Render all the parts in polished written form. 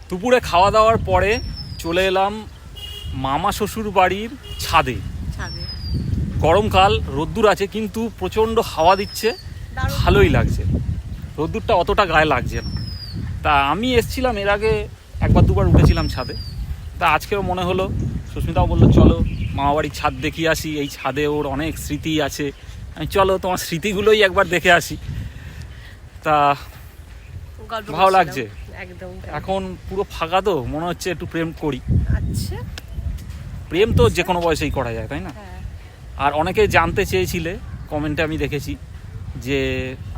দুপুরে খাওয়া দাওয়ার পরে চলে এলাম মামা শ্বশুর বাড়ির ছাদে। গরমকাল, রোদ্দুর আছে কিন্তু প্রচণ্ড হাওয়া দিচ্ছে, ভালোই লাগছে। রোদ্দুরটা অতটা গায়ে লাগছে না। তা আমি এসছিলাম এর আগে একবার দুবার উঠেছিলাম ছাদে, তা আজকেও মনে হলো, সুস্মিতাও বললো চলো মামাবাড়ির ছাদ দেখিয়ে আসি, এই ছাদে ওর অনেক স্মৃতি আছে। আমি চলো তোমার স্মৃতিগুলোই একবার দেখে আসি। তা ভালো লাগছে, এখন পুরো ফাঁকা তো মনে হচ্ছে একটু প্রেম করি। আচ্ছা, প্রেম তো যে কোনো বয়সেই করা যায়, তাই না? আর অনেকে জানতে চেয়েছিলে, কমেন্টে আমি দেখেছি যে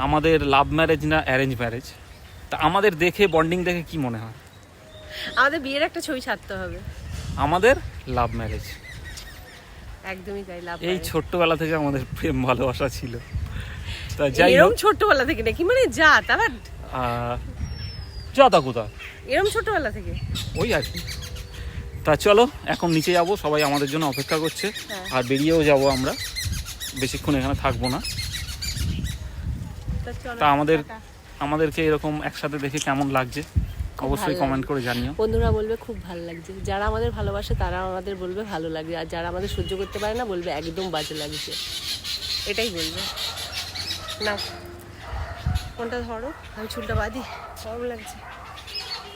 আমাদের লাভ ম্যারেজ না অ্যারেঞ্জ ম্যারেজ। তা আমাদের দেখে, বন্ডিং দেখে কি মনে হয়? আমাদের বিয়ের একটা ছবি ছাড়তে হবে। আমাদের লাভ ম্যারেজ, একদমই তাই। লাভ এই ছোট্টবেলা থেকে আমাদের প্রেম ভালোবাসা ছিল। তা যাই এরকম হোক, ছোট্টবেলা থেকে নাকি, মানে যা তারা যা তা কোথা, এরকম ছোটবেলা থেকে ওই আর কি। তা চলো এখন নিচে যাব, সবাই আমাদের জন্য অপেক্ষা করছে। আর বেরিয়েও যাব আমরা, বেশিক্ষণ এখানে থাকবো না। তা আমাদেরকে এরকম একসাথে দেখে কেমন লাগছে অবশ্যই কমেন্ট করে জানিও। বন্ধুরা বলবে খুব ভালো লাগছে, যারা আমাদের ভালোবাসে তারা আমাদের বলবে ভালো লাগছে, আর যারা আমাদের সহ্য করতে পারে না বলবে একদম বাজে লাগছে, এটাই বলবে। না কোনটা ধরো, আমি চুলটা বাঁধি, গরম লাগছে।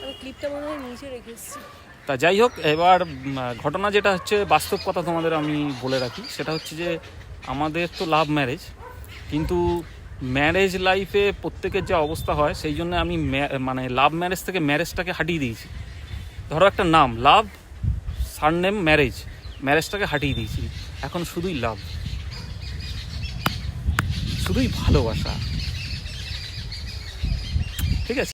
আমি ক্লিপটা মনে হয় নিচে রেখে এসেছি। তা যাই হোক, এবার ঘটনা যেটা হচ্ছে, বাস্তব কথা তোমাদের আমি বলে রাখি, সেটা হচ্ছে যে আমাদের তো লাভ ম্যারেজ, কিন্তু ম্যারেজ লাইফে প্রত্যেকের যা অবস্থা হয়, সেই জন্য আমি মানে লাভ ম্যারেজ থেকে ম্যারেজটাকে হাঁটিয়ে দিয়েছি। ধরো একটা নাম লাভ, সারনেম ম্যারেজ, ম্যারেজটাকে হাঁটিয়ে দিয়েছি। এখন শুধুই লাভ, শুধুই ভালোবাসা। ঠিক আছে।